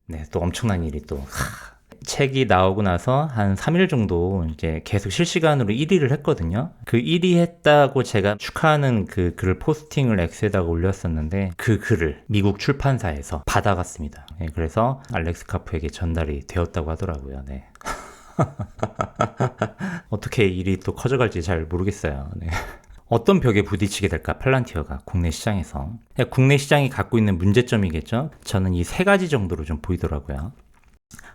네, 또 엄청난 일이 또. 책이 나오고 나서 한 3일 정도 이제 계속 실시간으로 1위를 했거든요. 그 1위 했다고 제가 축하하는 그 글을 포스팅을 X에다가 올렸었는데 그 글을 미국 출판사에서 받아갔습니다. 네, 그래서 알렉스 카프에게 전달이 되었다고 하더라고요. 네. 어떻게 일이 또 커져갈지 잘 모르겠어요. 네. 어떤 벽에 부딪히게 될까, 팔란티어가 국내 시장에서. 국내 시장이 갖고 있는 문제점이겠죠. 저는 이 세 가지 정도로 좀 보이더라고요.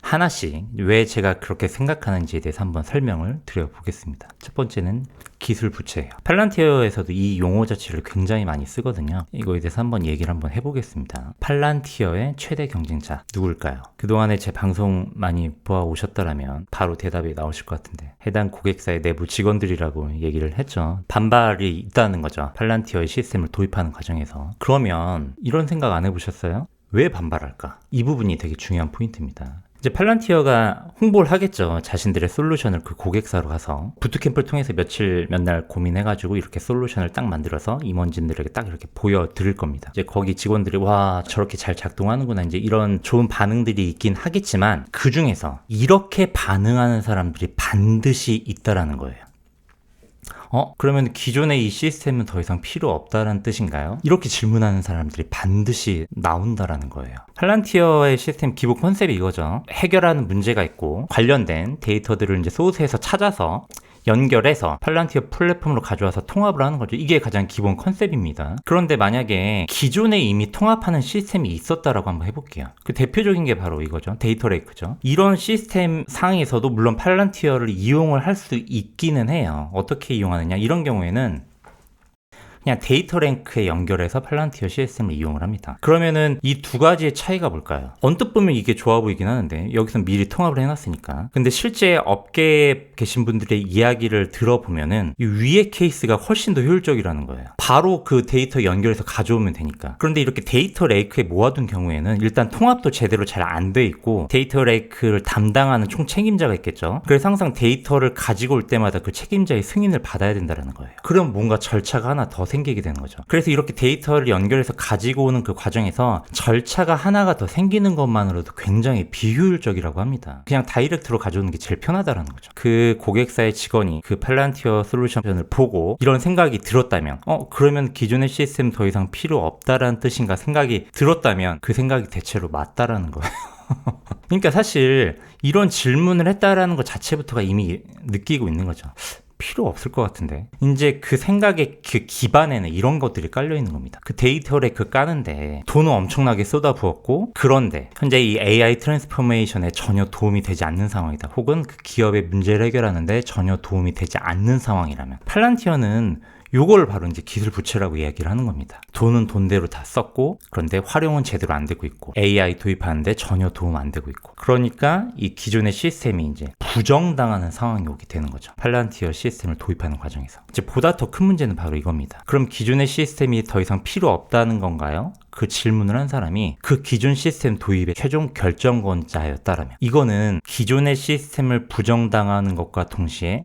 하나씩 왜 제가 그렇게 생각하는지에 대해서 한번 설명을 드려보겠습니다. 첫 번째는 기술 부채예요. 팔란티어에서도 이 용어 자체를 굉장히 많이 쓰거든요. 이거에 대해서 한번 얘기를 한번 해보겠습니다. 팔란티어의 최대 경쟁자 누굴까요? 그동안에 제 방송 많이 보아오셨더라면 바로 대답이 나오실 것 같은데 해당 고객사의 내부 직원들이라고 얘기를 했죠. 반발이 있다는 거죠. 팔란티어의 시스템을 도입하는 과정에서. 그러면 이런 생각 안 해보셨어요? 왜 반발할까? 이 부분이 되게 중요한 포인트입니다. 이제 팔란티어가 홍보를 하겠죠. 자신들의 솔루션을 그 고객사로 가서 부트캠프를 통해서 몇 날 고민해가지고 이렇게 솔루션을 딱 만들어서 임원진들에게 딱 이렇게 보여드릴 겁니다. 이제 거기 직원들이 와 저렇게 잘 작동하는구나 이제 이런 좋은 반응들이 있긴 하겠지만 그 중에서 이렇게 반응하는 사람들이 반드시 있다라는 거예요. 그러면 기존의 이 시스템은 더 이상 필요 없다는 뜻인가요? 이렇게 질문하는 사람들이 반드시 나온다라는 거예요. 팔란티어의 시스템 기본 컨셉이 이거죠. 해결하는 문제가 있고 관련된 데이터들을 이제 소스에서 찾아서 연결해서 팔란티어 플랫폼으로 가져와서 통합을 하는 거죠. 이게 가장 기본 컨셉입니다. 그런데 만약에 기존에 이미 통합하는 시스템이 있었다라고 한번 해볼게요. 그 대표적인 게 바로 이거죠. 데이터 레이크죠. 이런 시스템 상에서도 물론 팔란티어를 이용을 할 수 있기는 해요. 어떻게 이용하느냐? 이런 경우에는 그냥 데이터 랭크에 연결해서 팔란티어 시스템을 이용을 합니다. 그러면은 이 두 가지의 차이가 뭘까요? 언뜻 보면 이게 좋아 보이긴 하는데 여기서 미리 통합을 해놨으니까. 근데 실제 업계에 계신 분들의 이야기를 들어보면은 이 위의 케이스가 훨씬 더 효율적이라는 거예요. 바로 그 데이터 연결해서 가져오면 되니까. 그런데 이렇게 데이터 레이크에 모아둔 경우에는 일단 통합도 제대로 잘 안 돼 있고 데이터 레이크를 담당하는 총 책임자가 있겠죠. 그래서 항상 데이터를 가지고 올 때마다 그 책임자의 승인을 받아야 된다는 거예요. 그럼 뭔가 절차가 하나 더 생기게 되는 거죠. 그래서 이렇게 데이터를 연결해서 가지고 오는 그 과정에서 절차가 하나가 더 생기는 것만으로도 굉장히 비효율적이라고 합니다. 그냥 다이렉트로 가져오는 게 제일 편하다라는 거죠. 그 고객사의 직원이 그 팔란티어 솔루션을 보고 이런 생각이 들었다면 그러면 기존의 시스템 더 이상 필요 없다라는 뜻인가 생각이 들었다면 그 생각이 대체로 맞다라는 거예요. 그러니까 사실 이런 질문을 했다라는 것 자체부터가 이미 느끼고 있는 거죠. 필요 없을 것 같은데. 이제 그 생각의 그 기반에는 이런 것들이 깔려 있는 겁니다. 그 데이터 레이크 까는데 돈을 엄청나게 쏟아부었고 그런데 현재 이 AI 트랜스포메이션에 전혀 도움이 되지 않는 상황이다. 혹은 그 기업의 문제를 해결하는데 전혀 도움이 되지 않는 상황이라면 팔란티어는 요걸 바로 이제 기술 부채라고 이야기를 하는 겁니다. 돈은 돈대로 다 썼고 그런데 활용은 제대로 안 되고 있고 AI 도입하는데 전혀 도움 안 되고 있고 그러니까 이 기존의 시스템이 이제 부정당하는 상황이 오게 되는 거죠. 팔란티어 시스템을 도입하는 과정에서. 이제 보다 더 큰 문제는 바로 이겁니다. 그럼 기존의 시스템이 더 이상 필요 없다는 건가요? 그 질문을 한 사람이 그 기존 시스템 도입의 최종 결정권자였다라면 이거는 기존의 시스템을 부정당하는 것과 동시에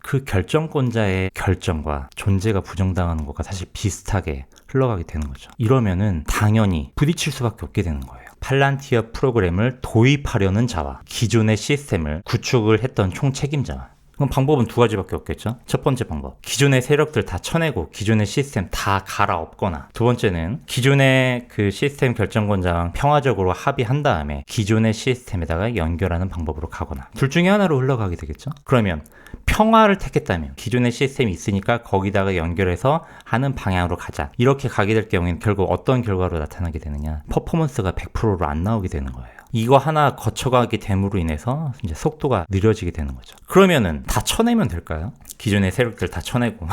그 결정권자의 결정과 존재가 부정당하는 것과 사실 비슷하게 흘러가게 되는 거죠. 이러면은 당연히 부딪힐 수밖에 없게 되는 거예요. 팔란티어 프로그램을 도입하려는 자와 기존의 시스템을 구축을 했던 총책임자와. 그럼 방법은 두 가지밖에 없겠죠. 첫 번째 방법, 기존의 세력들 다 쳐내고 기존의 시스템 다 갈아엎거나, 두 번째는 기존의 그 시스템 결정권자랑 평화적으로 합의한 다음에 기존의 시스템에다가 연결하는 방법으로 가거나, 둘 중에 하나로 흘러가게 되겠죠. 그러면 평화를 택했다면 기존의 시스템이 있으니까 거기다가 연결해서 하는 방향으로 가자, 이렇게 가게 될 경우에는 결국 어떤 결과로 나타나게 되느냐, 퍼포먼스가 100%로 안 나오게 되는 거예요. 이거 하나 거쳐가게 됨으로 인해서 이제 속도가 느려지게 되는 거죠. 그러면은 다 쳐내면 될까요? 기존의 세력들 다 쳐내고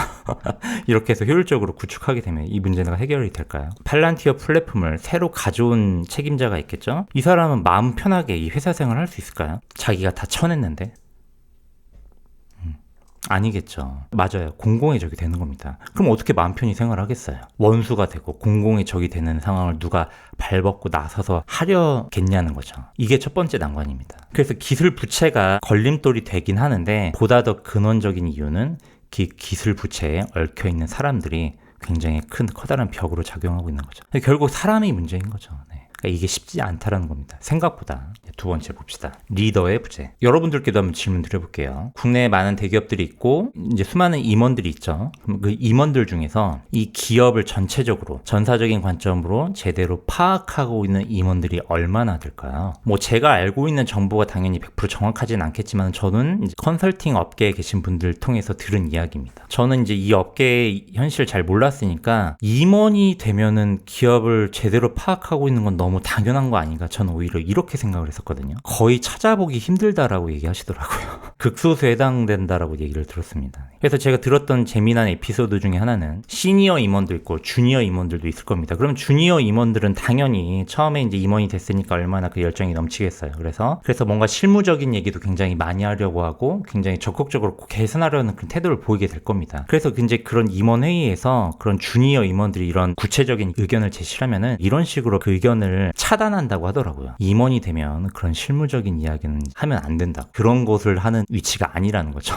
이렇게 해서 효율적으로 구축하게 되면 이 문제가 해결이 될까요? 팔란티어 플랫폼을 새로 가져온 책임자가 있겠죠? 이 사람은 마음 편하게 이 회사 생활을 할 수 있을까요? 자기가 다 쳐냈는데? 아니겠죠. 맞아요. 공공의 적이 되는 겁니다. 그럼 어떻게 마음 편히 생활하겠어요? 원수가 되고 공공의 적이 되는 상황을 누가 발벗고 나서서 하려겠냐는 거죠. 이게 첫 번째 난관입니다. 그래서 기술 부채가 걸림돌이 되긴 하는데 보다 더 근원적인 이유는 기술 부채에 얽혀있는 사람들이 굉장히 큰 커다란 벽으로 작용하고 있는 거죠. 결국 사람이 문제인 거죠. 네. 그러니까 이게 쉽지 않다라는 겁니다. 생각보다. 두 번째 봅시다. 리더의 부재. 여러분들께도 한번 질문 드려볼게요. 국내에 많은 대기업들이 있고 이제 수많은 임원들이 있죠. 그럼 그 임원들 중에서 이 기업을 전체적으로 전사적인 관점으로 제대로 파악하고 있는 임원들이 얼마나 될까요? 뭐 제가 알고 있는 정보가 당연히 100% 정확하진 않겠지만 저는 이제 컨설팅 업계에 계신 분들 통해서 들은 이야기입니다. 저는 이제 이 업계의 현실을 잘 몰랐으니까 임원이 되면은 기업을 제대로 파악하고 있는 건 너무 당연한 거 아닌가, 저는 오히려 이렇게 생각을 했었거든요. 거의 찾아보기 힘들다라고 얘기하시더라고요. 극소수에 해당된다라고 얘기를 들었습니다. 그래서 제가 들었던 재미난 에피소드 중에 하나는 시니어 임원도 있고 주니어 임원들도 있을 겁니다. 그럼 주니어 임원들은 당연히 처음에 이제 임원이 됐으니까 얼마나 그 열정이 넘치겠어요. 그래서 뭔가 실무적인 얘기도 굉장히 많이 하려고 하고 굉장히 적극적으로 개선하려는 그런 태도를 보이게 될 겁니다. 그래서 이제 그런 임원 회의에서 그런 주니어 임원들이 이런 구체적인 의견을 제시하면은 이런 식으로 그 의견을 차단한다고 하더라고요. 임원이 되면 그런 실무적인 이야기는 하면 안 된다. 그런 것을 하는 위치가 아니라는 거죠.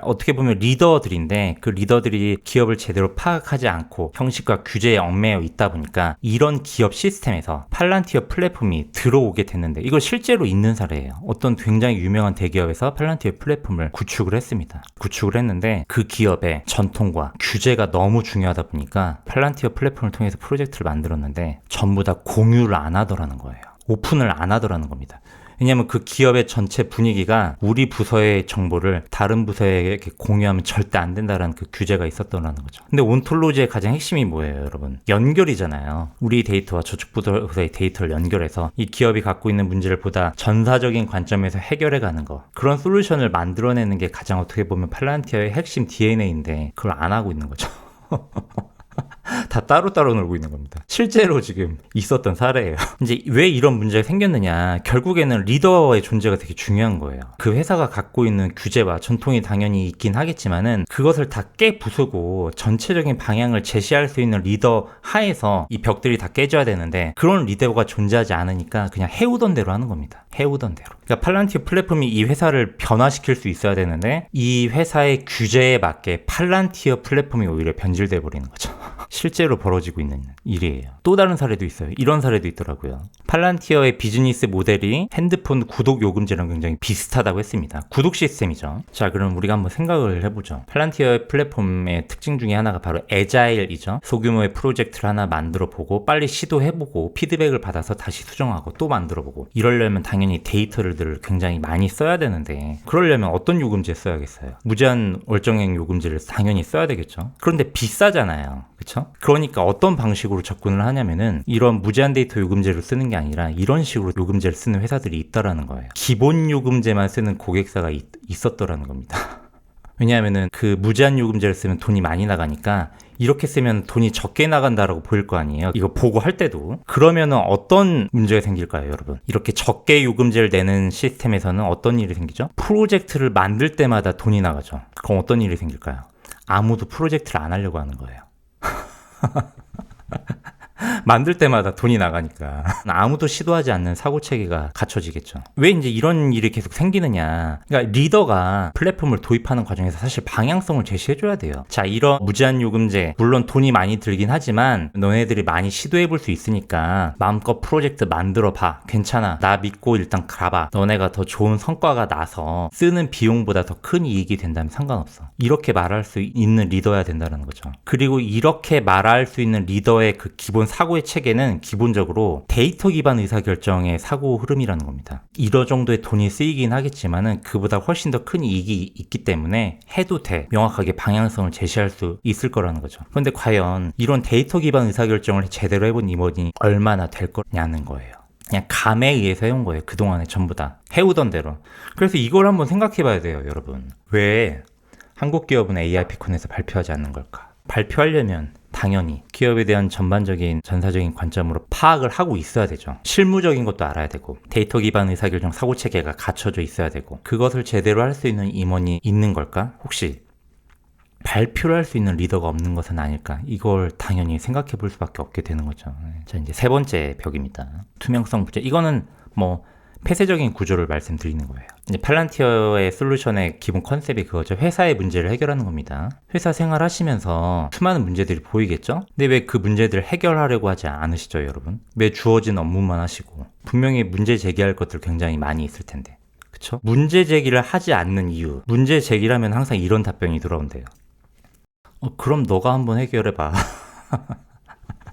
어떻게 보면 리더들인데 그 리더들이 기업을 제대로 파악하지 않고 형식과 규제에 얽매여 있다 보니까 이런 기업 시스템에서 팔란티어 플랫폼이 들어오게 됐는데 이거 실제로 있는 사례예요. 어떤 굉장히 유명한 대기업에서 팔란티어 플랫폼을 구축을 했습니다. 구축을 했는데 그 기업의 전통과 규제가 너무 중요하다 보니까 팔란티어 플랫폼을 통해서 프로젝트를 만들었는데 전부 다 공유를 안 하더라는 거예요. 오픈을 안 하더라는 겁니다. 왜냐하면 그 기업의 전체 분위기가 우리 부서의 정보를 다른 부서에 공유하면 절대 안 된다라는 그 규제가 있었더라는 거죠. 근데 온톨로지의 가장 핵심이 뭐예요, 여러분? 연결이잖아요. 우리 데이터와 저쪽 부서의 데이터를 연결해서 이 기업이 갖고 있는 문제를 보다 전사적인 관점에서 해결해 가는 거. 그런 솔루션을 만들어내는 게 가장 어떻게 보면 팔란티어의 핵심 DNA인데 그걸 안 하고 있는 거죠. 다 따로따로 놀고 있는 겁니다. 실제로 지금 있었던 사례예요. 이제 왜 이런 문제가 생겼느냐. 결국에는 리더의 존재가 되게 중요한 거예요. 그 회사가 갖고 있는 규제와 전통이 당연히 있긴 하겠지만은 그것을 다 깨부수고 전체적인 방향을 제시할 수 있는 리더 하에서 이 벽들이 다 깨져야 되는데 그런 리더가 존재하지 않으니까 그냥 해오던 대로 하는 겁니다. 해오던 대로. 그러니까 팔란티어 플랫폼이 이 회사를 변화시킬 수 있어야 되는데 이 회사의 규제에 맞게 팔란티어 플랫폼이 오히려 변질돼 버리는 거죠. 실제로 벌어지고 있는 일이에요. 또 다른 사례도 있어요. 이런 사례도 있더라고요. 팔란티어의 비즈니스 모델이 핸드폰 구독 요금제랑 굉장히 비슷하다고 했습니다. 구독 시스템이죠. 자, 그럼 우리가 한번 생각을 해보죠. 팔란티어 플랫폼의 특징 중에 하나가 바로 애자일이죠. 소규모의 프로젝트를 하나 만들어보고 빨리 시도해보고 피드백을 받아서 다시 수정하고 또 만들어보고 이러려면 당연히 데이터를 굉장히 많이 써야 되는데 그러려면 어떤 요금제 써야겠어요? 무제한 월정액 요금제를 당연히 써야 되겠죠. 그런데 비싸잖아요. 그렇죠? 그러니까 어떤 방식으로 접근을 하냐면은 이런 무제한 데이터 요금제를 쓰는 게 아니라 이런 식으로 요금제를 쓰는 회사들이 있다라는 거예요. 기본 요금제만 쓰는 고객사가 있었더라는 겁니다. 왜냐하면은 그 무제한 요금제를 쓰면 돈이 많이 나가니까 이렇게 쓰면 돈이 적게 나간다라고 보일 거 아니에요. 이거 보고할 때도. 그러면은 어떤 문제가 생길까요, 여러분? 이렇게 적게 요금제를 내는 시스템에서는 어떤 일이 생기죠? 프로젝트를 만들 때마다 돈이 나가죠. 그럼 어떤 일이 생길까요? 아무도 프로젝트를 안 하려고 하는 거예요. 만들 때마다 돈이 나가니까 아무도 시도하지 않는 사고 체계가 갖춰지겠죠. 왜 이제 이런 일이 계속 생기느냐. 그러니까 리더가 플랫폼을 도입하는 과정에서 사실 방향성을 제시해줘야 돼요. 자, 이런 무제한 요금제 물론 돈이 많이 들긴 하지만 너네들이 많이 시도해볼 수 있으니까 마음껏 프로젝트 만들어봐. 괜찮아. 나 믿고 일단 가봐. 너네가 더 좋은 성과가 나서 쓰는 비용보다 더 큰 이익이 된다면 상관없어. 이렇게 말할 수 있는 리더여야 된다는 거죠. 그리고 이렇게 말할 수 있는 리더의 그 기본 사고의 체계는 기본적으로 데이터 기반 의사결정의 사고 흐름이라는 겁니다. 이러 정도의 돈이 쓰이긴 하겠지만은 그보다 훨씬 더 큰 이익이 있기 때문에 해도 돼. 명확하게 방향성을 제시할 수 있을 거라는 거죠. 그런데 과연 이런 데이터 기반 의사결정을 제대로 해본 임원이 얼마나 될 거냐는 거예요. 그냥 감에 의해서 해온 거예요. 그동안에 전부 다. 해오던 대로. 그래서 이걸 한번 생각해 봐야 돼요, 여러분. 왜 한국 기업은 AIP콘에서 발표하지 않는 걸까? 발표하려면 당연히 기업에 대한 전반적인 전사적인 관점으로 파악을 하고 있어야 되죠. 실무적인 것도 알아야 되고 데이터 기반 의사결정 사고체계가 갖춰져 있어야 되고 그것을 제대로 할 수 있는 임원이 있는 걸까? 혹시 발표를 할 수 있는 리더가 없는 것은 아닐까? 이걸 당연히 생각해 볼 수밖에 없게 되는 거죠. 자, 이제 세 번째 벽입니다. 투명성 부재. 이거는 뭐 폐쇄적인 구조를 말씀드리는 거예요. 이제 팔란티어의 솔루션의 기본 컨셉이 그거죠. 회사의 문제를 해결하는 겁니다. 회사 생활하시면서 수많은 문제들이 보이겠죠? 근데 왜 그 문제들을 해결하려고 하지 않으시죠, 여러분? 왜 주어진 업무만 하시고 분명히 문제 제기할 것들 굉장히 많이 있을 텐데, 그쵸? 문제 제기를 하지 않는 이유, 문제 제기라면 항상 이런 답변이 돌아온대요. 그럼 너가 한번 해결해봐.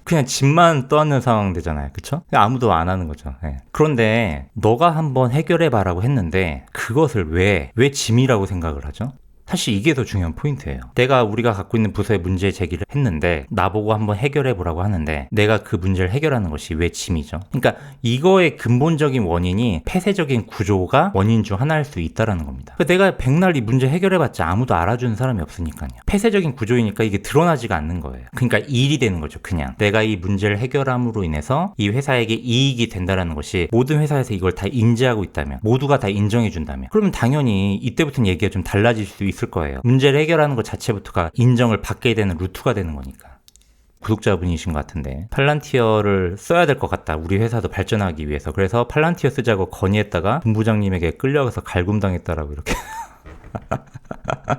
그냥 집만 떠안는 상황 되잖아요. 그쵸? 아무도 안 하는 거죠. 네. 그런데 너가 한번 해결해봐라고 했는데 그것을 왜 짐이라고 생각을 하죠? 사실 이게 더 중요한 포인트예요. 우리가 갖고 있는 부서에 문제 제기를 했는데 나보고 한번 해결해 보라고 하는데 내가 그 문제를 해결하는 것이 왜 짐이죠? 그러니까 이거의 근본적인 원인이 폐쇄적인 구조가 원인 중 하나일 수 있다라는 겁니다. 내가 백날 이 문제 해결해 봤자 아무도 알아주는 사람이 없으니까요. 폐쇄적인 구조이니까 이게 드러나지가 않는 거예요. 그러니까 일이 되는 거죠. 그냥 내가 이 문제를 해결함으로 인해서 이 회사에게 이익이 된다라는 것이 모든 회사에서 이걸 다 인지하고 있다면, 모두가 다 인정해 준다면, 그러면 당연히 이때부터는 얘기가 좀 달라질 수 있을 거예요. 문제를 해결하는 것 자체부터가 인정을 받게 되는 루트가 되는 거니까. 구독자분이신 것 같은데 팔란티어를 써야 될 것 같다. 우리 회사도 발전하기 위해서. 그래서 팔란티어 쓰자고 건의했다가 본부장님에게 끌려가서 갈굼당했다라고 이렇게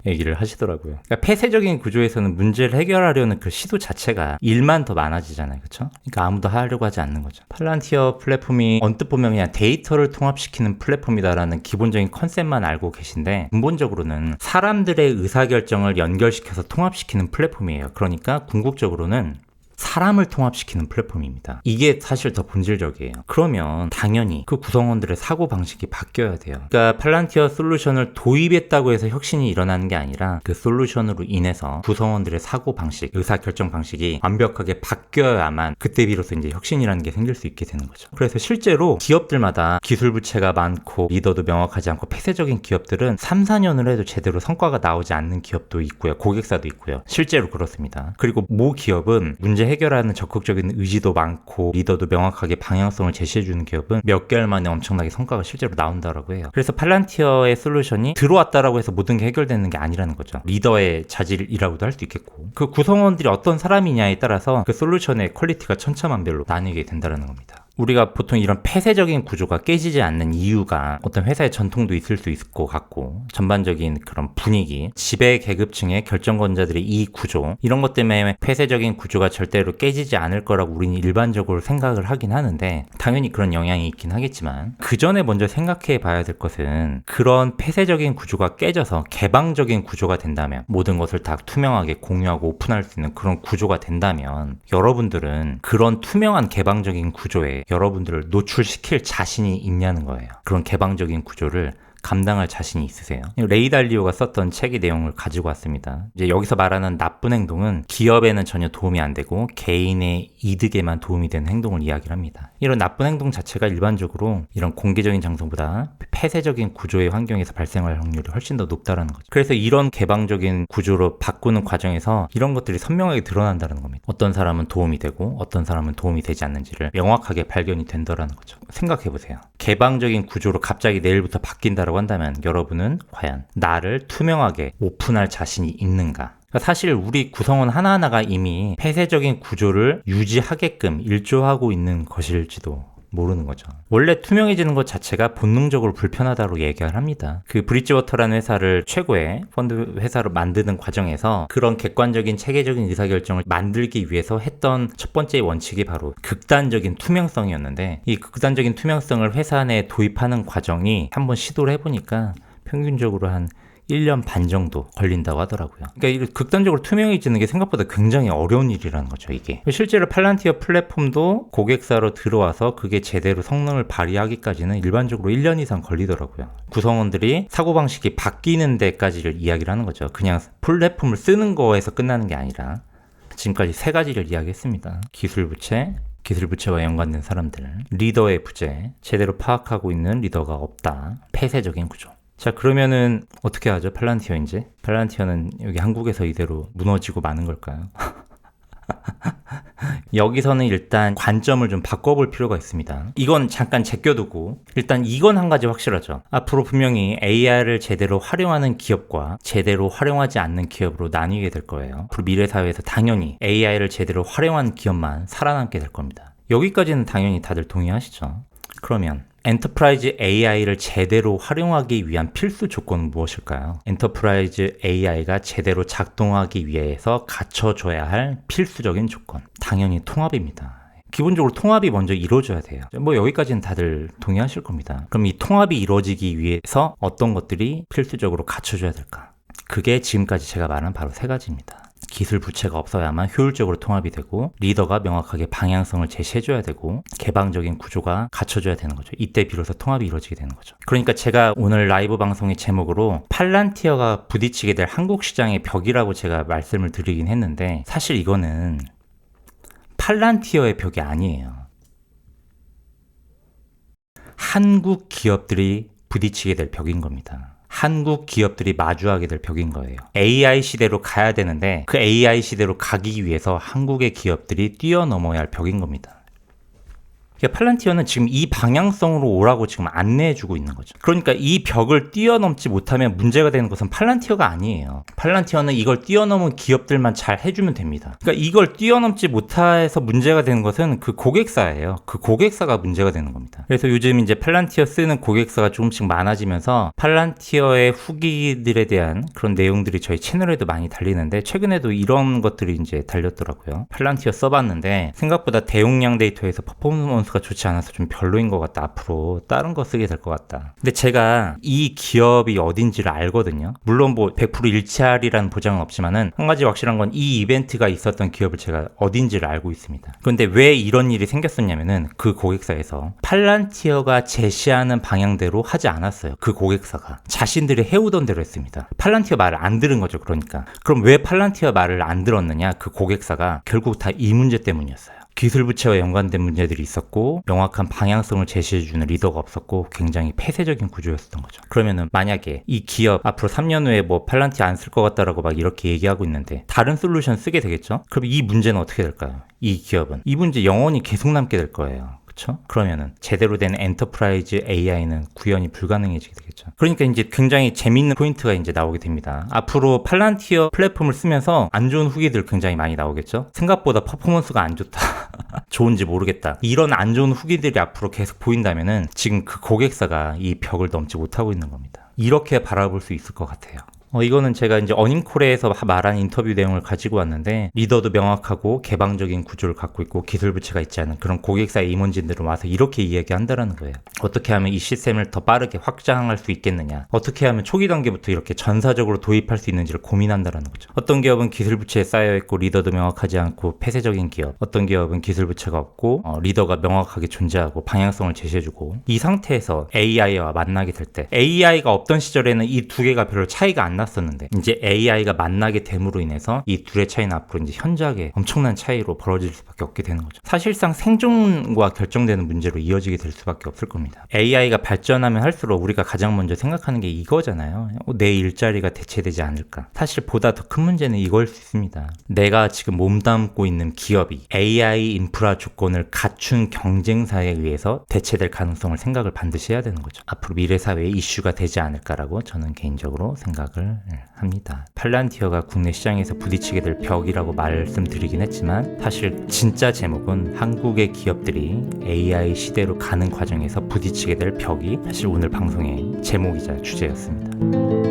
얘기를 하시더라고요. 그러니까 폐쇄적인 구조에서는 문제를 해결하려는 그 시도 자체가 일만 더 많아지잖아요. 그렇죠? 그러니까 아무도 하려고 하지 않는 거죠. 팔란티어 플랫폼이 언뜻 보면 그냥 데이터를 통합시키는 플랫폼이다라는 기본적인 컨셉만 알고 계신데 근본적으로는 사람들의 의사결정을 연결시켜서 통합시키는 플랫폼이에요. 그러니까 궁극적으로는 사람을 통합시키는 플랫폼입니다. 이게 사실 더 본질적이에요. 그러면 당연히 그 구성원들의 사고방식이 바뀌어야 돼요. 그러니까 팔란티어 솔루션을 도입했다고 해서 혁신이 일어나는 게 아니라 그 솔루션으로 인해서 구성원들의 사고방식, 의사결정 방식이 완벽하게 바뀌어야만 그때 비로소 이제 혁신이라는 게 생길 수 있게 되는 거죠. 그래서 실제로 기업들마다 기술 부채가 많고 리더도 명확하지 않고 폐쇄적인 기업들은 3, 4년을 해도 제대로 성과가 나오지 않는 기업도 있고요. 고객사도 있고요. 실제로 그렇습니다. 그리고 모 기업은 문제 해결하는 적극적인 의지도 많고 리더도 명확하게 방향성을 제시해주는 기업은 몇 개월 만에 엄청나게 성과가 실제로 나온다라고 해요. 그래서 팔란티어의 솔루션이 들어왔다라고 해서 모든 게 해결되는 게 아니라는 거죠. 리더의 자질이라고도 할 수 있겠고 그 구성원들이 어떤 사람이냐에 따라서 그 솔루션의 퀄리티가 천차만별로 나뉘게 된다는 겁니다. 우리가 보통 이런 폐쇄적인 구조가 깨지지 않는 이유가 어떤 회사의 전통도 있을 수 있을 것 같고 전반적인 그런 분위기, 지배 계급층의 결정권자들의 이 구조 이런 것 때문에 폐쇄적인 구조가 절대로 깨지지 않을 거라고 우리는 일반적으로 생각을 하긴 하는데 당연히 그런 영향이 있긴 하겠지만 그 전에 먼저 생각해 봐야 될 것은 그런 폐쇄적인 구조가 깨져서 개방적인 구조가 된다면 모든 것을 다 투명하게 공유하고 오픈할 수 있는 그런 구조가 된다면 여러분들은 그런 투명한 개방적인 구조에 여러분들을 노출시킬 자신이 있냐는 거예요. 그런 개방적인 구조를 감당할 자신이 있으세요? 레이 달리오가 썼던 책의 내용을 가지고 왔습니다. 이제 여기서 말하는 나쁜 행동은 기업에는 전혀 도움이 안 되고 개인의 이득에만 도움이 되는 행동을 이야기를 합니다. 이런 나쁜 행동 자체가 일반적으로 이런 공개적인 장소보다 폐쇄적인 구조의 환경에서 발생할 확률이 훨씬 더 높다는 거죠. 그래서 이런 개방적인 구조로 바꾸는 과정에서 이런 것들이 선명하게 드러난다는 겁니다. 어떤 사람은 도움이 되고 어떤 사람은 도움이 되지 않는지를 명확하게 발견이 된다는 거죠. 생각해보세요. 개방적인 구조로 갑자기 내일부터 바뀐다라고 한다면 여러분은 과연 나를 투명하게 오픈할 자신이 있는가? 사실 우리 구성원 하나하나가 이미 폐쇄적인 구조를 유지하게끔 일조하고 있는 것일지도 모르는 거죠. 원래 투명해지는 것 자체가 본능적으로 불편하다고 얘기를 합니다. 그 브리지워터라는 회사를 최고의 펀드 회사로 만드는 과정에서 그런 객관적인 체계적인 의사결정을 만들기 위해서 했던 첫 번째 원칙이 바로 극단적인 투명성이었는데 이 극단적인 투명성을 회사 내에 도입하는 과정이 한번 시도를 해보니까 평균적으로 한 1년 반 정도 걸린다고 하더라고요. 그러니까 극단적으로 투명해지는 게 생각보다 굉장히 어려운 일이라는 거죠, 이게. 실제로 팔란티어 플랫폼도 고객사로 들어와서 그게 제대로 성능을 발휘하기까지는 일반적으로 1년 이상 걸리더라고요. 구성원들이 사고방식이 바뀌는 데까지를 이야기를 하는 거죠. 그냥 플랫폼을 쓰는 거에서 끝나는 게 아니라 지금까지 3가지를 이야기했습니다. 기술 부채와 연관된 사람들, 리더의 부재, 제대로 파악하고 있는 리더가 없다, 폐쇄적인 구조. 자, 그러면은 어떻게 하죠? 팔란티어는 여기 한국에서 이대로 무너지고 마는 걸까요? 여기서는 일단 관점을 좀 바꿔볼 필요가 있습니다. 이건 잠깐 제껴두고 일단 이건 한 가지 확실하죠. 앞으로 분명히 AI를 제대로 활용하는 기업과 제대로 활용하지 않는 기업으로 나뉘게 될 거예요. 앞으로 미래 사회에서 당연히 AI를 제대로 활용한 기업만 살아남게 될 겁니다. 여기까지는 당연히 다들 동의하시죠? 그러면 엔터프라이즈 AI를 제대로 활용하기 위한 필수 조건은 무엇일까요? 엔터프라이즈 AI가 제대로 작동하기 위해서 갖춰줘야 할 필수적인 조건. 당연히 통합입니다. 기본적으로 통합이 먼저 이루어져야 돼요. 뭐 여기까지는 다들 동의하실 겁니다. 그럼 이 통합이 이루어지기 위해서 어떤 것들이 필수적으로 갖춰줘야 될까? 그게 지금까지 제가 말한 바로 세 가지입니다. 기술 부채가 없어야만 효율적으로 통합이 되고, 리더가 명확하게 방향성을 제시해줘야 되고, 개방적인 구조가 갖춰져야 되는 거죠. 이때 비로소 통합이 이루어지게 되는 거죠. 그러니까 제가 오늘 라이브 방송의 제목으로 팔란티어가 부딪히게 될 한국 시장의 벽이라고 제가 말씀을 드리긴 했는데, 사실 이거는 팔란티어의 벽이 아니에요. 한국 기업들이 부딪히게 될 벽인 겁니다. 한국 기업들이 마주하게 될 벽인 거예요. AI 시대로 가야 되는데 그 AI 시대로 가기 위해서 한국의 기업들이 뛰어넘어야 할 벽인 겁니다. 팔란티어는 지금 이 방향성으로 오라고 지금 안내해주고 있는 거죠. 그러니까 이 벽을 뛰어넘지 못하면 문제가 되는 것은 팔란티어가 아니에요. 팔란티어는 이걸 뛰어넘은 기업들만 잘 해주면 됩니다. 그러니까 이걸 뛰어넘지 못해서 문제가 되는 것은 그 고객사예요. 그 고객사가 문제가 되는 겁니다. 그래서 요즘 이제 팔란티어 쓰는 고객사가 조금씩 많아지면서 팔란티어의 후기들에 대한 그런 내용들이 저희 채널에도 많이 달리는데, 최근에도 이런 것들이 이제 달렸더라고요. 팔란티어 써봤는데 생각보다 대용량 데이터에서 퍼포먼스 가 좋지 않아서 좀 별로인 것 같다. 앞으로 다른 거 쓰게 될 것 같다. 근데 제가 이 기업이 어딘지를 알거든요. 물론 뭐 100% 일치하리라는 보장은 없지만은 한 가지 확실한 건 이 이벤트가 있었던 기업을 제가 어딘지를 알고 있습니다. 그런데 왜 이런 일이 생겼었냐면은 그 고객사에서 팔란티어가 제시하는 방향대로 하지 않았어요. 그 고객사가 자신들이 해오던 대로 했습니다. 팔란티어 말을 안 들은 거죠. 그러니까 그럼 왜 팔란티어 말을 안 들었느냐? 그 고객사가 결국 다 이 문제 때문이었어요. 기술 부채와 연관된 문제들이 있었고, 명확한 방향성을 제시해주는 리더가 없었고, 굉장히 폐쇄적인 구조였던 거죠. 그러면은 만약에 이 기업 앞으로 3년 후에 뭐 팔란티어 안 쓸 것 같다라고 막 이렇게 얘기하고 있는데 다른 솔루션 쓰게 되겠죠? 그럼 이 문제는 어떻게 될까요? 이 기업은 이 문제 영원히 계속 남게 될 거예요. 그렇죠? 그러면은 제대로 된 엔터프라이즈 AI는 구현이 불가능해지게 되겠죠. 그러니까 이제 굉장히 재밌는 포인트가 이제 나오게 됩니다. 앞으로 팔란티어 플랫폼을 쓰면서 안 좋은 후기들 굉장히 많이 나오겠죠. 생각보다 퍼포먼스가 안 좋다. 좋은지 모르겠다. 이런 안 좋은 후기들이 앞으로 계속 보인다면은 지금 그 고객사가 이 벽을 넘지 못하고 있는 겁니다. 이렇게 바라볼 수 있을 것 같아요. 이거는 제가 이제 어닝콜에서 말한 인터뷰 내용을 가지고 왔는데, 리더도 명확하고 개방적인 구조를 갖고 있고 기술 부채가 있지 않은 그런 고객사의 임원진들은 와서 이렇게 이야기한다라는 거예요. 어떻게 하면 이 시스템을 더 빠르게 확장할 수 있겠느냐, 어떻게 하면 초기 단계부터 이렇게 전사적으로 도입할 수 있는지를 고민한다라는 거죠. 어떤 기업은 기술 부채에 쌓여있고 리더도 명확하지 않고 폐쇄적인 기업, 어떤 기업은 기술 부채가 없고 리더가 명확하게 존재하고 방향성을 제시해주고, 이 상태에서 AI와 만나게 될 때, AI가 없던 시절에는 이 두 개가 별로 차이가 안 났었는데 이제 AI가 만나게 됨으로 인해서 이 둘의 차이는 앞으로 이제 현저하게 엄청난 차이로 벌어질 수밖에 없게 되는 거죠. 사실상 생존과 결정되는 문제로 이어지게 될 수밖에 없을 겁니다. AI가 발전하면 할수록 우리가 가장 먼저 생각하는 게 이거잖아요. 내 일자리가 대체되지 않을까. 사실 보다 더 큰 문제는 이거일 수 있습니다. 내가 지금 몸담고 있는 기업이 AI 인프라 조건을 갖춘 경쟁사에 의해서 대체될 가능성을 생각을 반드시 해야 되는 거죠. 앞으로 미래 사회의 이슈가 되지 않을까라고 저는 개인적으로 생각을 합니다. 팔란티어가 국내 시장에서 부딪히게 될 벽이라고 말씀드리긴 했지만, 사실 진짜 제목은 한국의 기업들이 AI 시대로 가는 과정에서 부딪히게 될 벽이 사실 오늘 방송의 제목이자 주제였습니다.